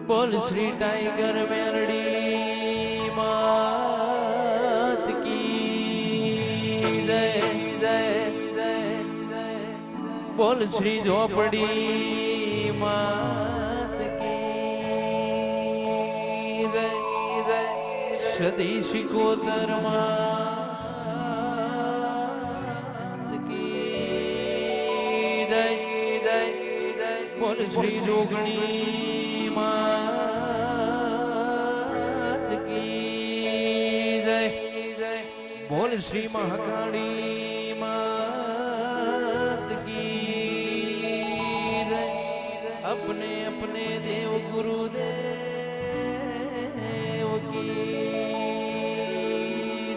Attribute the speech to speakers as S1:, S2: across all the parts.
S1: बोल Shri tiger melody मात की जय जय जय। बोल श्री झोपड़ी मात की जय जय। सदी शिकोतर मात की जय जय जय। बोल श्री जोगणी मात की जय जय। बोल श्री महाकाली मात की जय। अपने अपने देव गुरुदेव की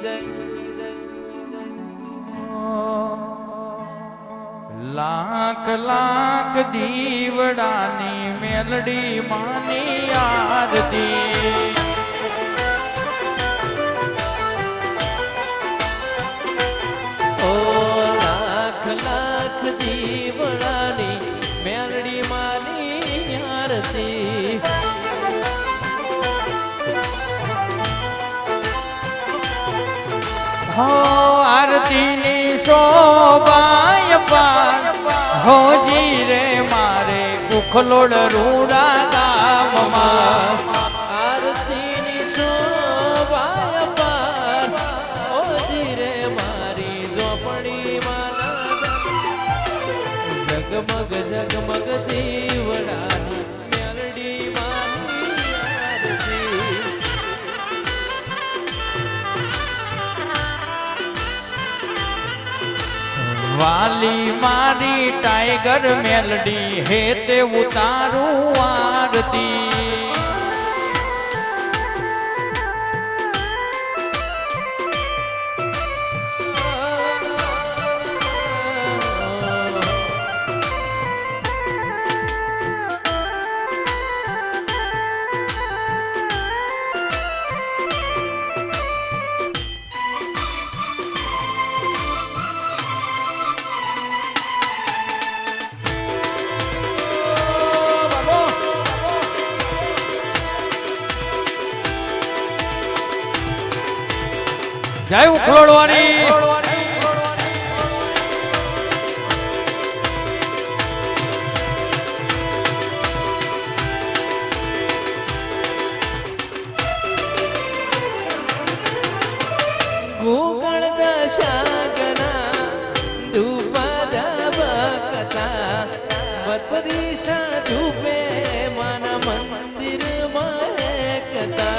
S1: जय।
S2: लाख लाख दीवड़ानी मेलडी मानी आरती।
S1: ओ लाख लाख दीवड़ानी मेलडी मानी आरती।
S2: हो आरती नी शोभाय पार हो जी रे मारे कुखलोड़ रूड़ा गाम मां।
S1: आरती नी शोभाय पार हो जी रे मारी झोपड़ी माना। जगमग जगमग दीवड़ानी मेलडी मानी आरती।
S2: वाली मारी टाइगर मेलडी हे ते उतारू आरती। જય ઉખલોડવાની
S1: ગોગળ દશાગના ધૂપદ ભક્તા બત્રીસા ધૂપે માના મંદિર મહેકતા।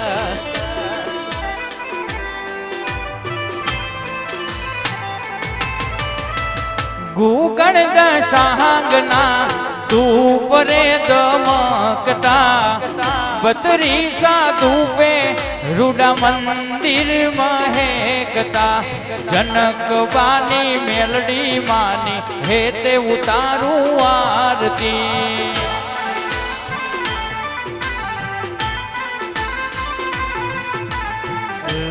S2: ગુગળ દશાંગના ધૂપ રે દમકતા બત્રીસા ધૂપે રૂડા મંદિર મહેકતા। જનક બાની મેલડી માની હે તે ઉતારું આરતી।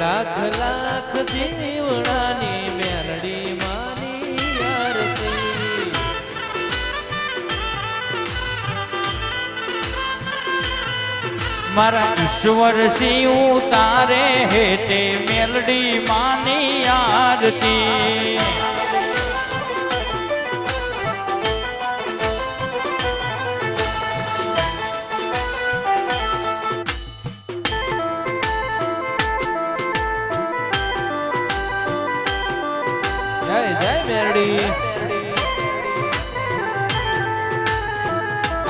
S1: લાખ લાખ દીવડાની મેલડી માની આરતી।
S2: મારા ઈશ્વર સિંહ ઉતારે હે તે મેલડી માની આરતી।
S1: જય જય મેલડી।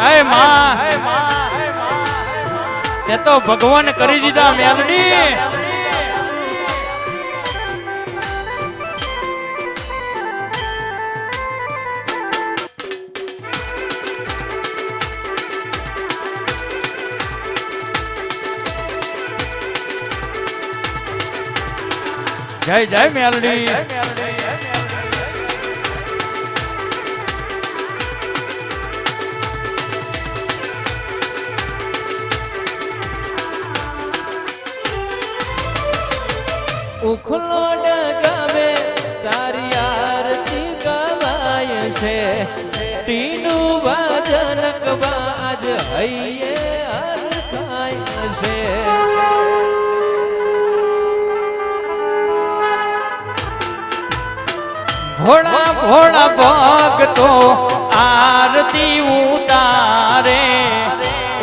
S2: હે માં તે તો ભગવાન કરી દીધા મેલડી। જય જય મેલડી।
S1: ઉખલોડ ગાવે તારી આરતી ગવાય છે। ટીનું ભજન કવાજ હૈયે હરખા
S2: ભોળા ભોળા ભક્તો આરતી ઉતારે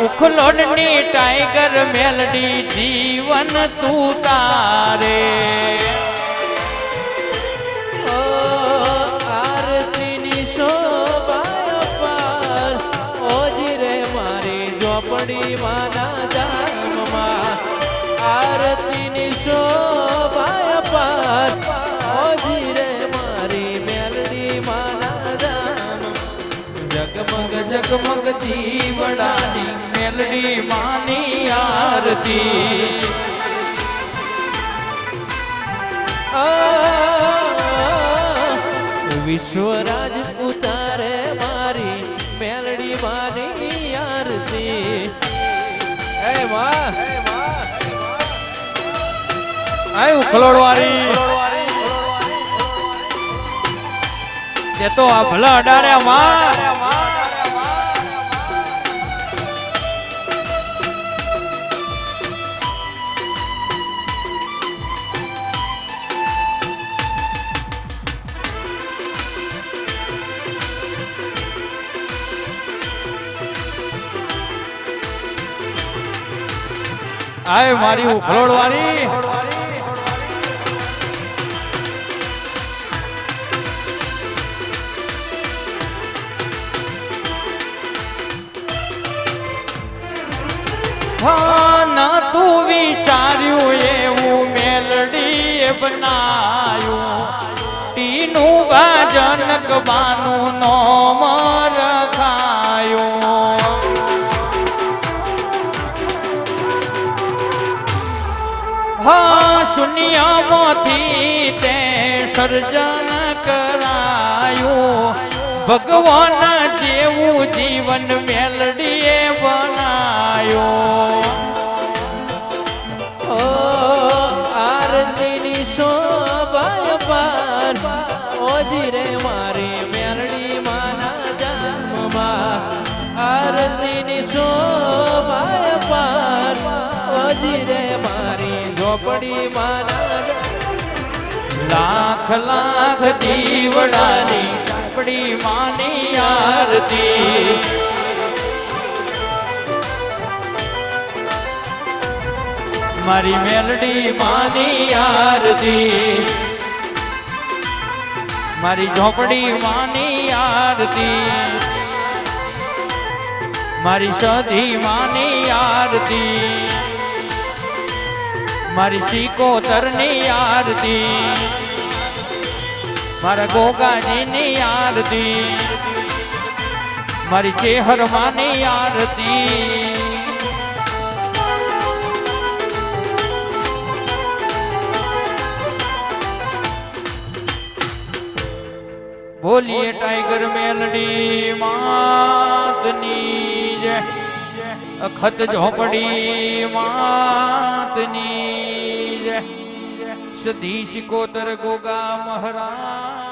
S2: ઉખલોડની ટાઈગર મેલડી જીવન તું તારે
S1: ઓ આરતીની શોભા અપાર ઓજી રે મારી ઝોપડી માના જામમાં આરતીની શોભા અપાર ઓજી રે મારી મેલડી માના જામ જગમગ
S2: જગમગ દીવડાની મેલડી માની આરતી
S1: વિશ્વરાજ ઉતારે મારી મેલડી માની આરતી હે માં
S2: આય ઉખલોડવારી તે તો આ ભલા અડાડ્યા માં આય મારી ઉખલોડવારી ના તું વિચાર્યું એવું મેલડી બનાયું ટીનું ભાજન ગબાનું નોમ રખાયું હા શૂન્યમાંથી તે સર્જન કરાયું ભગવાન જેવું જીવન મેલડીએ બનાયું
S1: ઓ આરતીની શોભા પાર ઓજી રે મારી મેલડી માના જન્મમાં આરતીની શોભા પાર ઓજી રે મારી ઝોપડી માના
S2: લાખ લાખ દીવડાની ઝોપડી માની આરતી મારી મેલડી માની આરતી મારી ઝોપડી માની આરતી મારી સધી માની આરતી મારી સિકોતરની આરતી મારા ગોગાજીની આરતી મારી ચેહર માની આરતી બોલીએ ટાઈગર મેલડી માતની જય અખત ઝોપડી માતની જય સદી સિકોતર ગોગા મહારાજ